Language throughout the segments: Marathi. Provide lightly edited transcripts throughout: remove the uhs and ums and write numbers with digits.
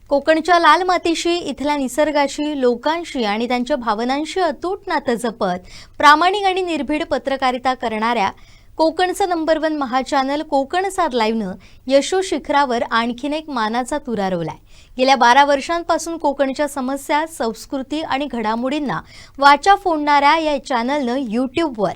कोकणच्या लाल मातीशी, इथल्या निसर्गाशी, लोकांशी आणि त्यांच्या भावनांशी अतूट नातं जपत प्रामाणिक आणि निर्भीड पत्रकारिता करणाऱ्या कोकणचं नंबर 1 महाचॅनल कोकणसाद लाईव्हनं यशो शिखरावर आणखीन एक मानाचा तुरा रोवलाय। गेल्या 12 वर्षांपासून कोकणच्या समस्या, संस्कृती आणि घडामोडींना वाचा फोडणाऱ्या या चॅनलनं यूट्यूबवर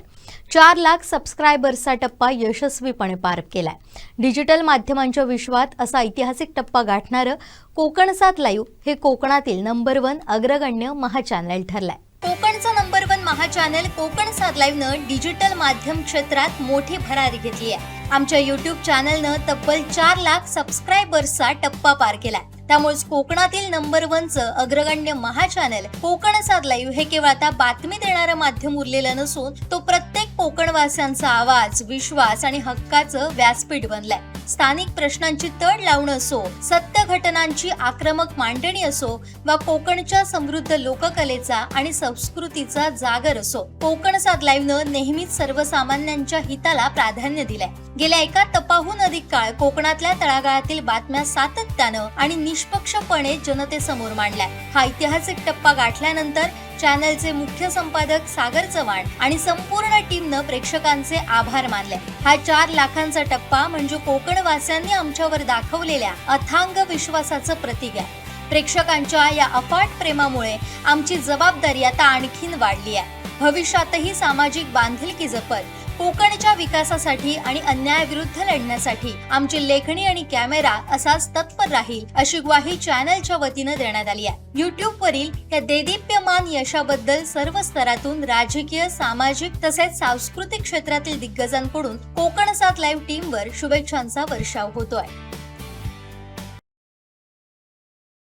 4 लाख सबस्क्रायबर्सचा टप्पा यशस्वीपणे पार केलाय। डिजिटल माध्यमांच्या विश्वात असा ऐतिहासिक टप्पा गाठणारं कोकणसाद लाईव्ह हे कोकणातील नंबर 1 अग्रगण्य महाचॅनल ठरलंय। कोकणचं नंबर 1 महाचॅनल कोकणसाद लाईव्हनं डिजिटल माध्यम क्षेत्रात मोठी भरारी घेतली आहे। आमच्या यूट्यूब चॅनलनं तब्बल 4 लाख सबस्क्रायबर्सचा टप्पा पार केलाय। त्यामुळे कोकणातील नंबर 1चं अग्रगण्य महाचॅनल कोकणसाद लाईव्ह हे केवळ आता बातमी देणारं माध्यम उरलेलं नसून तो प्रत्येक कोकणवासियांचा आवाज, विश्वास आणि हक्काचं व्यासपीठ बनलाय। स्थानिक प्रश्नांची तड लावणं असो, सत्य घटनांची आक्रमक मांडणी असो वा कोकणच्या समृद्ध लोककलेचा आणि संस्कृतीचा जागर असो, कोकणसाद लाईव्हनं नेहमीच सर्वसामान्यांच्या हिताला प्राधान्य दिलंय। गेल्या एका तपाहून अधिक काळ कोकणातल्या तळागाळातील बातम्या सातत्यानं आणि निष्पक्षपणे जनतेसमोर मांडलाय। हा ऐतिहासिक टप्पा गाठल्यानंतर चॅनलचे मुख्य संपादक सागर चव्हाण आणि संपूर्ण टीमनं प्रेक्षकांचे आभार मानले। हा 4 लाखांचा टप्पा म्हणजे कोकणवासियांनी आमच्यावर दाखवलेल्या अथांग विश्वासाचं प्रतीक आहे। प्रेक्षकांच्या या अफाट प्रेमामुळे आमची जबाबदारी आता आणखीन वाढली आहे। भविष्यातही सामाजिक बांधिलकी जपत कोकणच्या विकासासाठी आणि अन्यायाविरुद्ध लढण्यासाठी आमची लेखणी आणि कॅमेरा असाच तत्पर राहील अशी ग्वाही चॅनलच्या वतीनं देण्यात आली आहे। यूट्यूबवरील या देदीप्यमान यशाबद्दल सर्व स्तरातून राजकीय, सामाजिक तसेच सांस्कृतिक क्षेत्रातील दिग्गजांकडून कोकणसाद लाईव्ह टीमवर शुभेच्छांचा वर्षाव होतोय।